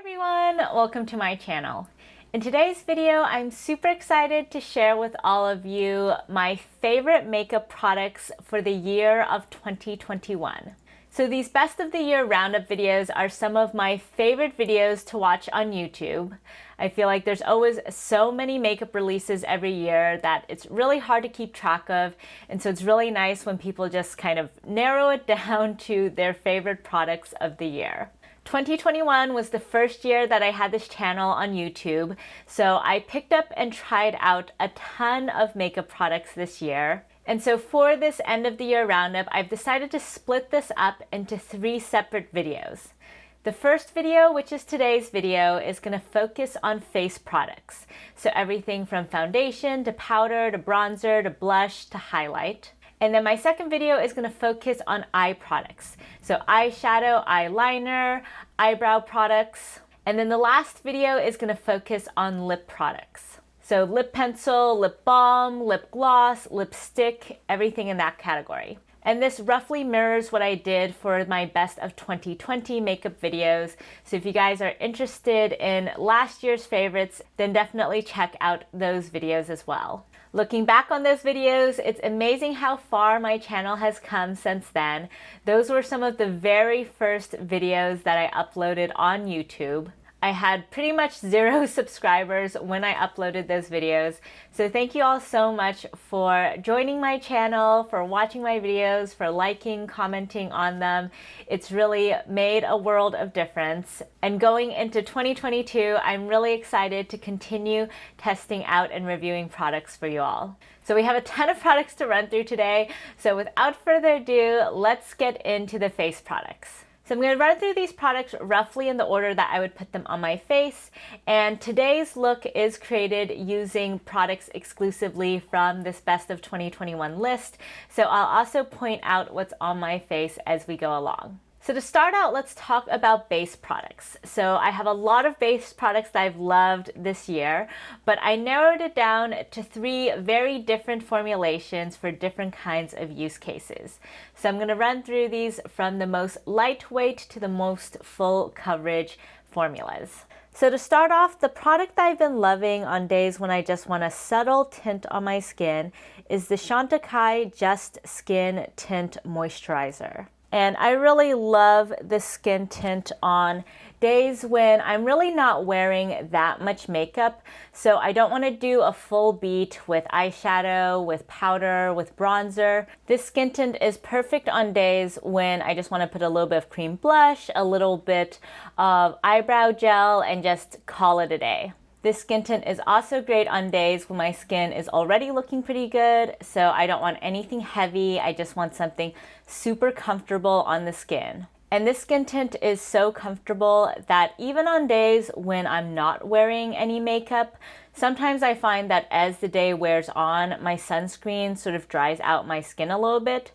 everyone, welcome to my channel. In today's video, I'm super excited to share with all of you my favorite makeup products for the year of 2021. So these best of the year roundup videos are some of my favorite videos to watch on YouTube. I feel like there's always so many makeup releases every year that it's really hard to keep track of, and so it's really nice when people just kind of narrow it down to their favorite products of the year. 2021 was the first year that I had this channel on YouTube, so I picked up and tried out a ton of makeup products this year. And so for this end of the year roundup, I've decided to split this up into 3 separate videos. The first video, which is today's video, is going to focus on face products. So everything from foundation to powder to bronzer to blush to highlight. And then my second video is going to focus on eye products. So eyeshadow, eyeliner, eyebrow products. And then the last video is going to focus on lip products. So lip pencil, lip balm, lip gloss, lipstick, everything in that category. And this roughly mirrors what I did for my best of 2020 makeup videos. So if you guys are interested in last year's favorites, then definitely check out those videos as well. Looking back on those videos, it's amazing how far my channel has come since then. Those were some of the very first videos that I uploaded on YouTube. I had pretty much 0 subscribers when I uploaded those videos. So thank you all so much for joining my channel, for watching my videos, for liking, commenting on them. It's really made a world of difference. And going into 2022, I'm really excited to continue testing out and reviewing products for you all. So we have a ton of products to run through today. So without further ado, let's get into the face products. So I'm going to run through these products roughly in the order that I would put them on my face, and today's look is created using products exclusively from this Best of 2021 list, so I'll also point out what's on my face as we go along. So to start out, let's talk about base products. So I have a lot of base products that I've loved this year, but I narrowed it down to 3 very different formulations for different kinds of use cases. So I'm going to run through these from the most lightweight to the most full coverage formulas. So to start off, the product that I've been loving on days when I just want a subtle tint on my skin is the Chantecaille Just Skin Tint Moisturizer. And I really love this skin tint on days when I'm really not wearing that much makeup. So I don't want to do a full beat with eyeshadow, with powder, with bronzer. This skin tint is perfect on days when I just want to put a little bit of cream blush, a little bit of eyebrow gel, and just call it a day. This skin tint is also great on days when my skin is already looking pretty good, so I don't want anything heavy. I just want something super comfortable on the skin. And this skin tint is so comfortable that even on days when I'm not wearing any makeup, sometimes I find that as the day wears on, my sunscreen sort of dries out my skin a little bit.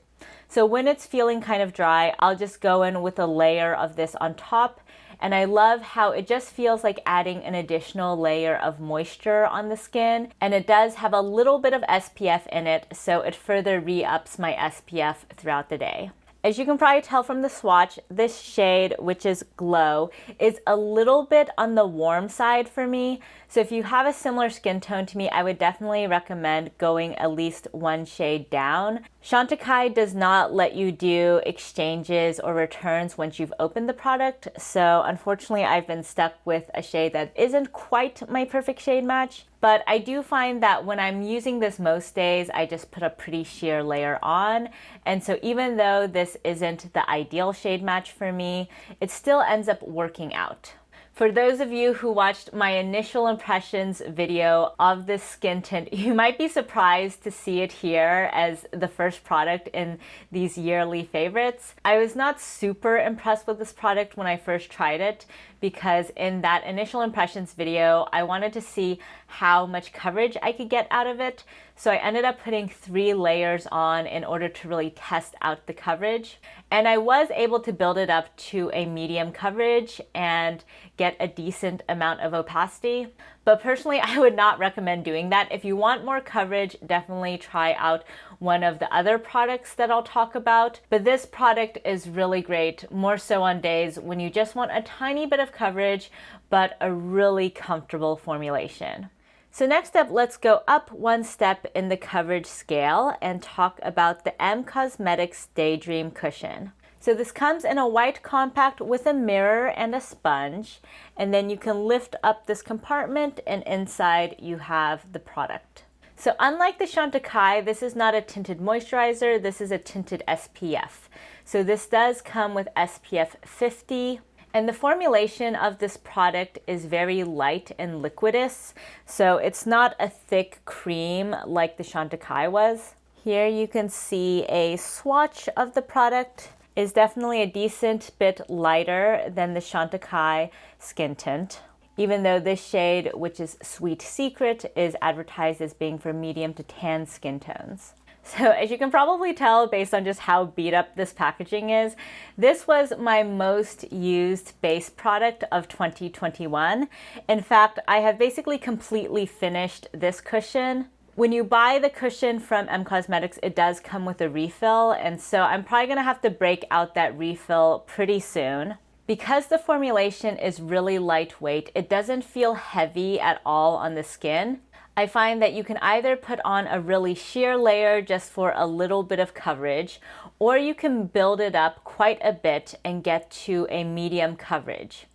So when it's feeling kind of dry, I'll just go in with a layer of this on top. And I love how it just feels like adding an additional layer of moisture on the skin. And it does have a little bit of SPF in it, so it further re-ups my SPF throughout the day. As you can probably tell from the swatch, this shade, which is Glow, is a little bit on the warm side for me. So if you have a similar skin tone to me, I would definitely recommend going at least 1 shade down. Chantecaille does not let you do exchanges or returns once you've opened the product. So unfortunately, I've been stuck with a shade that isn't quite my perfect shade match. But I do find that when I'm using this most days, I just put a pretty sheer layer on. And so even though this isn't the ideal shade match for me, it still ends up working out. For those of you who watched my initial impressions video of this skin tint, you might be surprised to see it here as the first product in these yearly favorites. I was not super impressed with this product when I first tried it because in that initial impressions video, I wanted to see how much coverage I could get out of it. So I ended up putting 3 layers on in order to really test out the coverage. And I was able to build it up to a medium coverage and get a decent amount of opacity. But personally, I would not recommend doing that. If you want more coverage, definitely try out one of the other products that I'll talk about. But this product is really great, more so on days when you just want a tiny bit of coverage, but a really comfortable formulation. So next up, let's go up one step in the coverage scale and talk about the Cosmetics Daydream Cushion. So this comes in a white compact with a mirror and a sponge, and then you can lift up this compartment and inside you have the product. So unlike the Chantecaille, this is not a tinted moisturizer, this is a tinted SPF. So this does come with SPF 50. And the formulation of this product is very light and liquidous, so it's not a thick cream like the Chantecaille was. Here you can see a swatch of the product. Is definitely a decent bit lighter than the Chantecaille Skin Tint, even though this shade, which is Sweet Secret, is advertised as being for medium to tan skin tones. So as you can probably tell based on just how beat up this packaging is, this was my most used base product of 2021. In fact, I have basically completely finished this cushion. When you buy the cushion from Cosmetics, it does come with a refill, and so I'm probably gonna have to break out that refill pretty soon. Because the formulation is really lightweight, it doesn't feel heavy at all on the skin. I find that you can either put on a really sheer layer just for a little bit of coverage, or you can build it up quite a bit and get to a medium coverage.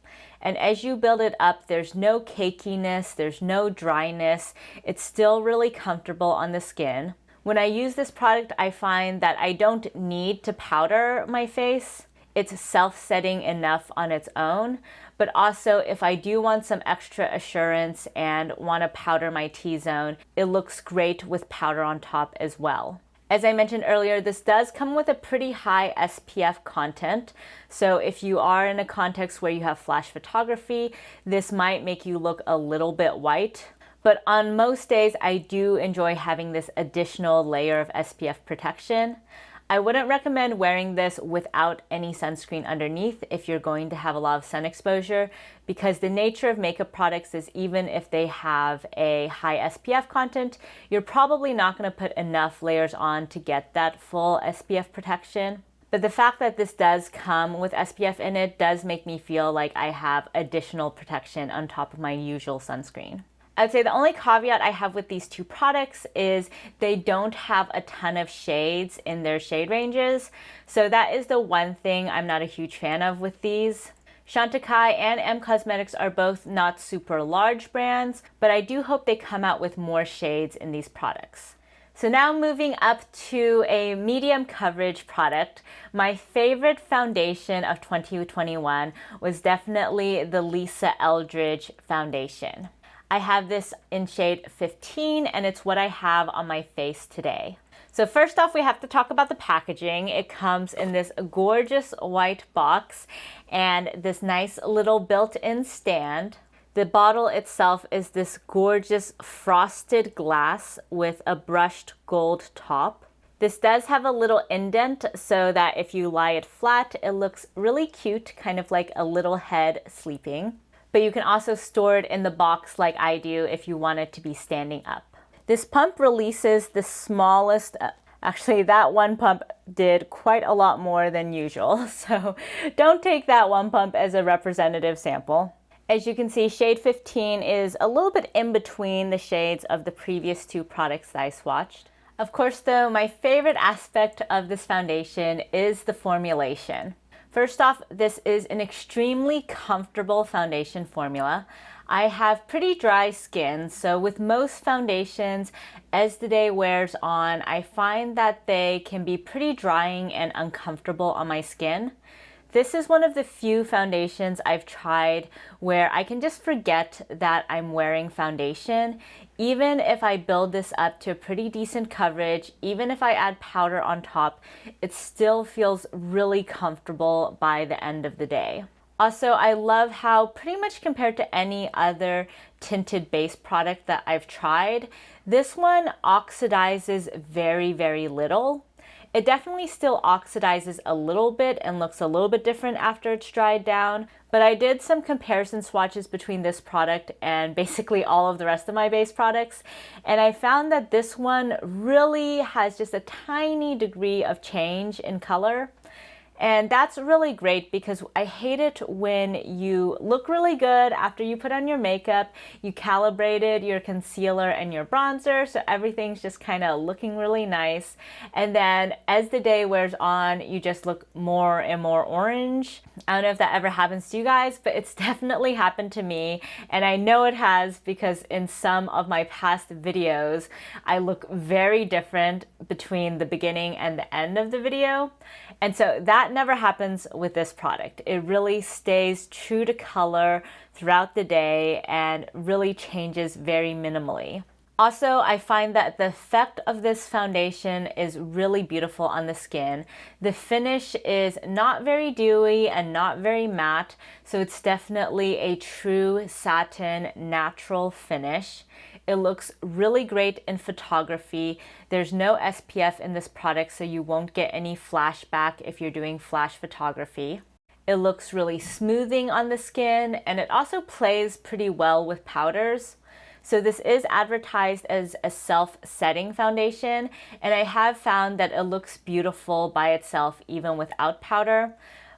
And as you build it up, there's no cakiness, there's no dryness. It's still really comfortable on the skin. When I use this product, I find that I don't need to powder my face. It's self-setting enough on its own, but also if I do want some extra assurance and want to powder my T-zone, it looks great with powder on top as well. As I mentioned earlier, this does come with a pretty high SPF content, so if you are in a context where you have flash photography, this might make you look a little bit white. But on most days, I do enjoy having this additional layer of SPF protection. I wouldn't recommend wearing this without any sunscreen underneath if you're going to have a lot of sun exposure, because the nature of makeup products is even if they have a high SPF content, you're probably not going to put enough layers on to get that full SPF protection. But the fact that this does come with SPF in it does make me feel like I have additional protection on top of my usual sunscreen. I'd say the only caveat I have with these two products is they don't have a ton of shades in their shade ranges. So that is the one thing I'm not a huge fan of with these. Chantecaille and Cosmetics are both not super large brands, but I do hope they come out with more shades in these products. So now moving up to a medium coverage product, my favorite foundation of 2021 was definitely the Lisa Eldridge foundation. I have this in shade 15 and it's what I have on my face today. So first off, we have to talk about the packaging. It comes in this gorgeous white box and this nice little built-in stand. The bottle itself is this gorgeous frosted glass with a brushed gold top. This does have a little indent so that if you lie it flat, it looks really cute, kind of like a little head sleeping. But you can also store it in the box like I do if you want it to be standing up. This pump releases the smallest, actually that one pump did quite a lot more than usual, so don't take that one pump as a representative sample. As you can see, shade 15 is a little bit in between the shades of the previous two products that I swatched. Of course though, my favorite aspect of this foundation is the formulation. First off, this is an extremely comfortable foundation formula. I have pretty dry skin, so with most foundations, as the day wears on, I find that they can be pretty drying and uncomfortable on my skin. This is one of the few foundations I've tried where I can just forget that I'm wearing foundation. Even if I build this up to a pretty decent coverage, even if I add powder on top, it still feels really comfortable by the end of the day. Also, I love how pretty much compared to any other tinted base product that I've tried, this one oxidizes very, very little. It definitely still oxidizes a little bit and looks a little bit different after it's dried down, but I did some comparison swatches between this product and basically all of the rest of my base products, and I found that this one really has just a tiny degree of change in color. And that's really great because I hate it when you look really good after you put on your makeup, you calibrated your concealer and your bronzer, so everything's just kind of looking really nice. And then as the day wears on, you just look more and more orange. I don't know if that ever happens to you guys, but it's definitely happened to me. And I know it has because in some of my past videos, I look very different between the beginning and the end of the video. And so that never happens with this product. It really stays true to color throughout the day and really changes very minimally. Also, I find that the effect of this foundation is really beautiful on the skin. The finish is not very dewy and not very matte, so it's definitely a true satin natural finish. It looks really great in photography. There's no SPF in this product, so you won't get any flashback if you're doing flash photography. It looks really smoothing on the skin, and it also plays pretty well with powders. So this is advertised as a self-setting foundation, and I have found that it looks beautiful by itself even without powder.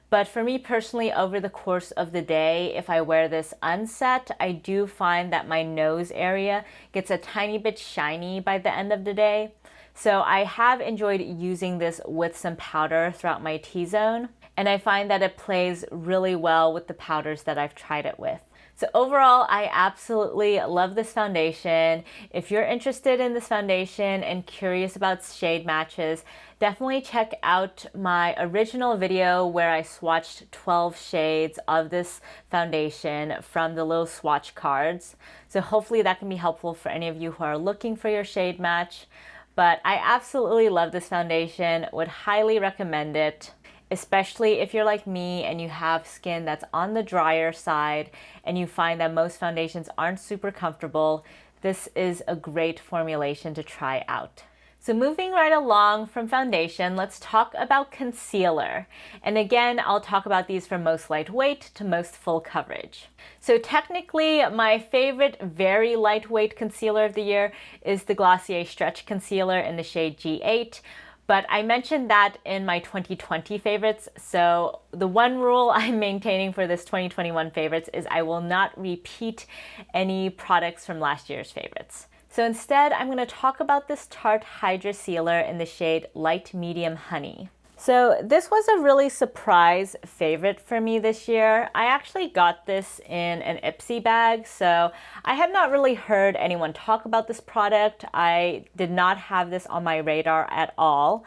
But for me personally, over the course of the day, if I wear this unset, I do find that my nose area gets a tiny bit shiny by the end of the day. So I have enjoyed using this with some powder throughout my T-zone, and I find that it plays really well with the powders that I've tried it with. So overall, I absolutely love this foundation. If you're interested in this foundation and curious about shade matches, definitely check out my original video where I swatched 12 shades of this foundation from the little swatch cards. So hopefully that can be helpful for any of you who are looking for your shade match. But I absolutely love this foundation, would highly recommend it, especially if you're like me and you have skin that's on the drier side and you find that most foundations aren't super comfortable. This is a great formulation to try out. So moving right along from foundation, let's talk about concealer. And again, I'll talk about these from most lightweight to most full coverage. So technically, my favorite very lightweight concealer of the year is the Glossier Stretch Concealer in the shade G8. But I mentioned that in my 2020 favorites, so the one rule I'm maintaining for this 2021 favorites is I will not repeat any products from last year's favorites. So instead, I'm going to talk about this Tarte Hydrocealer in the shade Light Medium Honey. So this was a really surprise favorite for me this year. I actually got this in an Ipsy bag, so I had not really heard anyone talk about this product. I did not have this on my radar at all.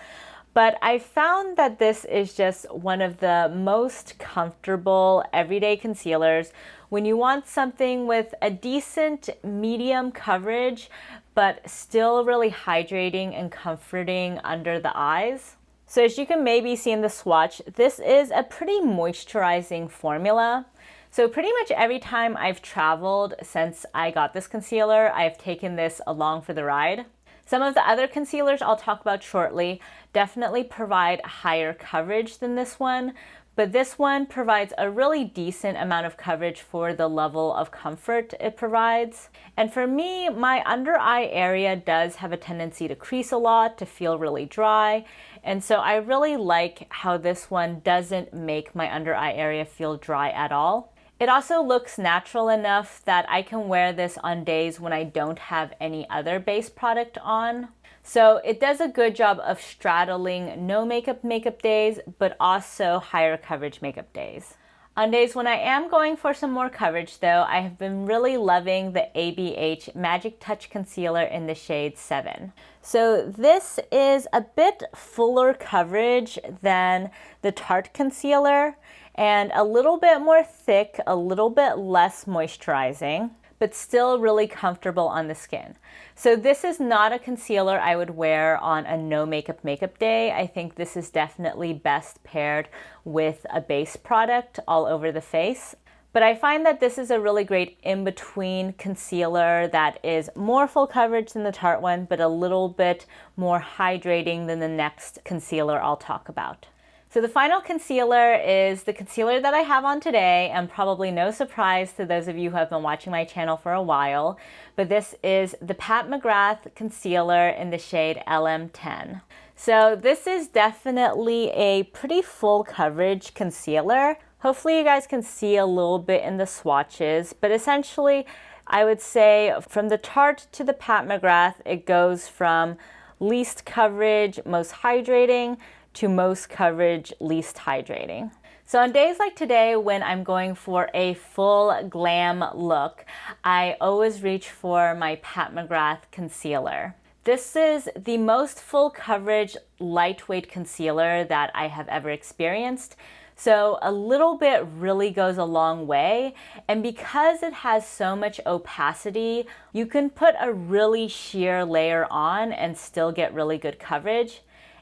But I found that this is just one of the most comfortable everyday concealers when you want something with a decent medium coverage, but still really hydrating and comforting under the eyes. So as you can maybe see in the swatch, this is a pretty moisturizing formula. So pretty much every time I've traveled since I got this concealer, I've taken this along for the ride. Some of the other concealers I'll talk about shortly definitely provide higher coverage than this one, but this one provides a really decent amount of coverage for the level of comfort it provides. And for me, my under eye area does have a tendency to crease a lot, to feel really dry. And so I really like how this one doesn't make my under eye area feel dry at all. It also looks natural enough that I can wear this on days when I don't have any other base product on. So it does a good job of straddling no makeup days, but also higher coverage makeup days. On days when I am going for some more coverage though, I have been really loving the ABH Magic Touch Concealer in the shade 7. So this is a bit fuller coverage than the Tarte concealer and a little bit more thick, a little bit less moisturizing. but still really comfortable on the skin. So this is not a concealer I would wear on a no makeup day. I think this is definitely best paired with a base product all over the face. But I find that this is a really great in-between concealer that is more full coverage than the Tarte one, but a little bit more hydrating than the next concealer I'll talk about. So the final concealer is the concealer that I have on today, and probably no surprise to those of you who have been watching my channel for a while, but this is the Pat McGrath concealer in the shade LM10. So this is definitely a pretty full coverage concealer. Hopefully you guys can see a little bit in the swatches, but essentially I would say from the Tarte to the Pat McGrath, it goes from least coverage, most hydrating, to most coverage, least hydrating. So on days like today when I'm going for a full glam look, I always reach for my Pat McGrath concealer. This is the most full coverage, lightweight concealer that I have ever experienced. So a little bit really goes a long way, and because it has so much opacity, you can put a really sheer layer on and still get really good coverage.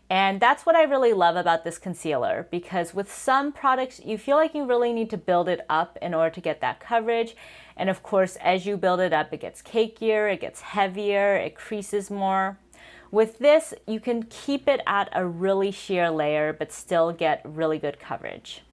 And that's what I really love about this concealer, because with some products, you feel like you really need to build it up in order to get that coverage. And of course, as you build it up, it gets cakier, it gets heavier, it creases more. With this, you can keep it at a really sheer layer, but still get really good coverage.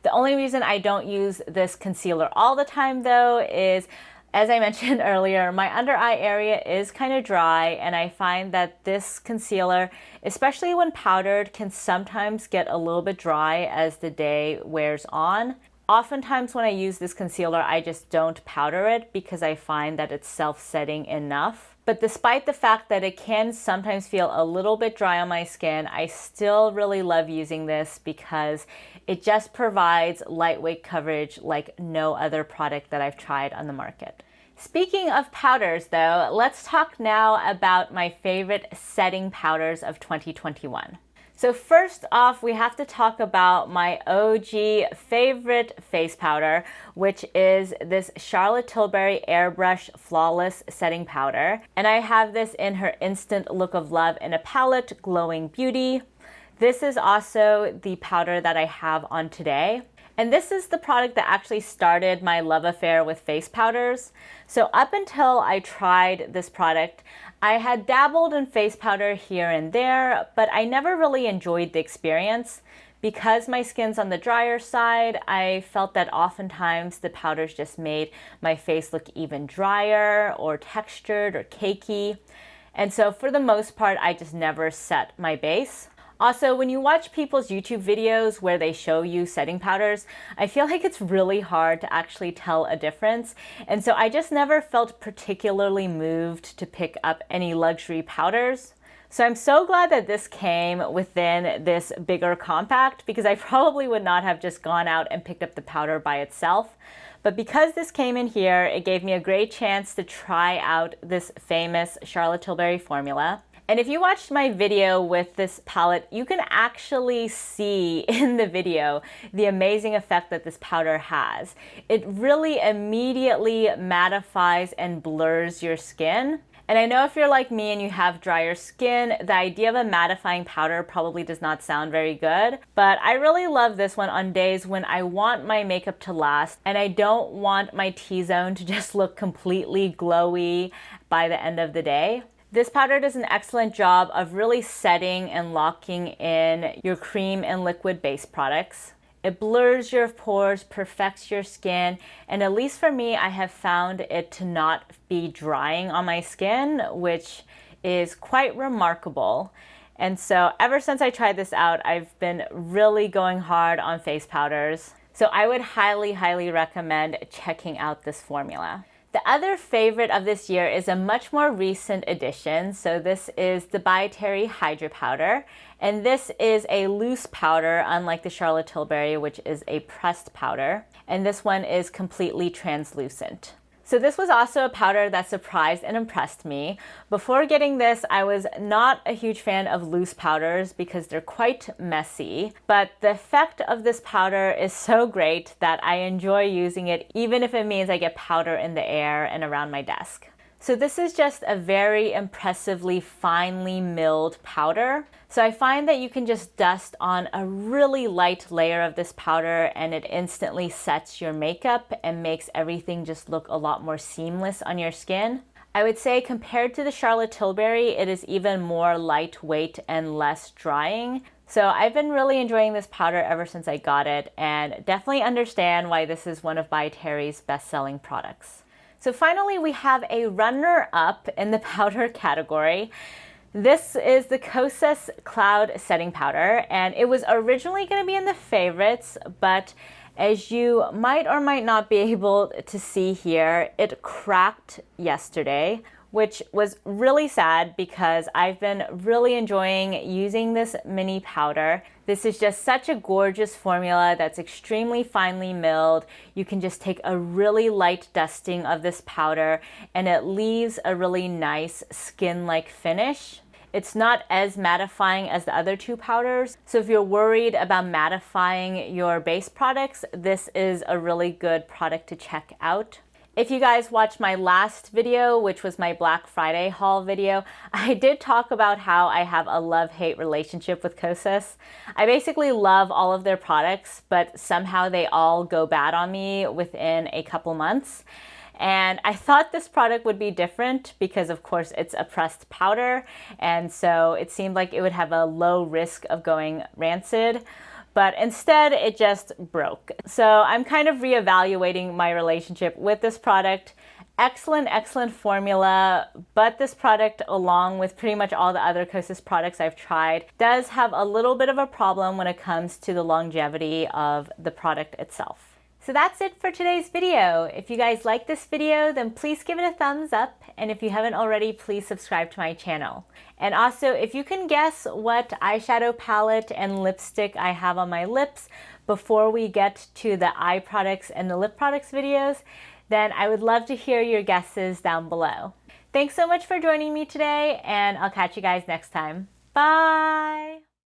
The only reason I don't use this concealer all the time though is, as I mentioned earlier, my under eye area is kind of dry, and I find that this concealer, especially when powdered, can sometimes get a little bit dry as the day wears on. Oftentimes when I use this concealer, I just don't powder it because I find that it's self-setting enough. But despite the fact that it can sometimes feel a little bit dry on my skin, I still really love using this because it just provides lightweight coverage like no other product that I've tried on the market. Speaking of powders though, let's talk now about my favorite setting powders of 2021. So first off, we have to talk about my OG favorite face powder, which is this Charlotte Tilbury Airbrush Flawless Setting Powder. And I have this in her Instant Look of Love in a palette, Glowing Beauty. This is also the powder that I have on today. And this is the product that actually started my love affair with face powders. So up until I tried this product, I had dabbled in face powder here and there, but I never really enjoyed the experience. Because my skin's on the drier side, I felt that oftentimes the powders just made my face look even drier or textured or cakey. And so for the most part, I just never set my base. Also, when you watch people's YouTube videos where they show you setting powders, I feel like it's really hard to actually tell a difference. And so I just never felt particularly moved to pick up any luxury powders. So I'm so glad that this came within this bigger compact, because I probably would not have just gone out and picked up the powder by itself. But because this came in here, it gave me a great chance to try out this famous Charlotte Tilbury formula. And if you watched my video with this palette, you can actually see in the video the amazing effect that this powder has. It really immediately mattifies and blurs your skin. And I know if you're like me and you have drier skin, the idea of a mattifying powder probably does not sound very good, but I really love this one on days when I want my makeup to last and I don't want my T-zone to just look completely glowy by the end of the day. This powder does an excellent job of really setting and locking in your cream and liquid base products. It blurs your pores, perfects your skin, and at least for me, I have found it to not be drying on my skin, which is quite remarkable. And so ever since I tried this out, I've been really going hard on face powders. So I would highly, highly recommend checking out this formula. The other favorite of this year is a much more recent addition. So this is the By Terry Hydrapowder. And this is a loose powder, unlike the Charlotte Tilbury, which is a pressed powder. And this one is completely translucent. So this was also a powder that surprised and impressed me. Before getting this, I was not a huge fan of loose powders because they're quite messy, but the effect of this powder is so great that I enjoy using it even if it means I get powder in the air and around my desk. So this is just a very impressively finely milled powder. So I find that you can just dust on a really light layer of this powder and it instantly sets your makeup and makes everything just look a lot more seamless on your skin. I would say compared to the Charlotte Tilbury, it is even more lightweight and less drying. So I've been really enjoying this powder ever since I got it and definitely understand why this is one of By Terry's best-selling products. So finally, we have a runner-up in the powder category. This is the Kosas Cloud Setting Powder, and it was originally going to be in the favorites, but as you might or might not be able to see here, it cracked yesterday, which was really sad because I've been really enjoying using this mini powder. This is just such a gorgeous formula that's extremely finely milled. You can just take a really light dusting of this powder and it leaves a really nice skin-like finish. It's not as mattifying as the other two powders, so if you're worried about mattifying your base products, this is a really good product to check out. If you guys watched my last video, which was my Black Friday haul video, I did talk about how I have a love-hate relationship with Kosas. I basically love all of their products, but somehow they all go bad on me within a couple months. And I thought this product would be different because of course it's a pressed powder, and so it seemed like it would have a low risk of going rancid. But instead it just broke. So I'm kind of reevaluating my relationship with this product. Excellent, excellent formula, but this product, along with pretty much all the other Kosas products I've tried, does have a little bit of a problem when it comes to the longevity of the product itself. So that's it for today's video. If you guys like this video, then please give it a thumbs up. And if you haven't already, please subscribe to my channel. And also, if you can guess what eyeshadow palette and lipstick I have on my lips before we get to the eye products and the lip products videos, then I would love to hear your guesses down below. Thanks so much for joining me today, and I'll catch you guys next time. Bye!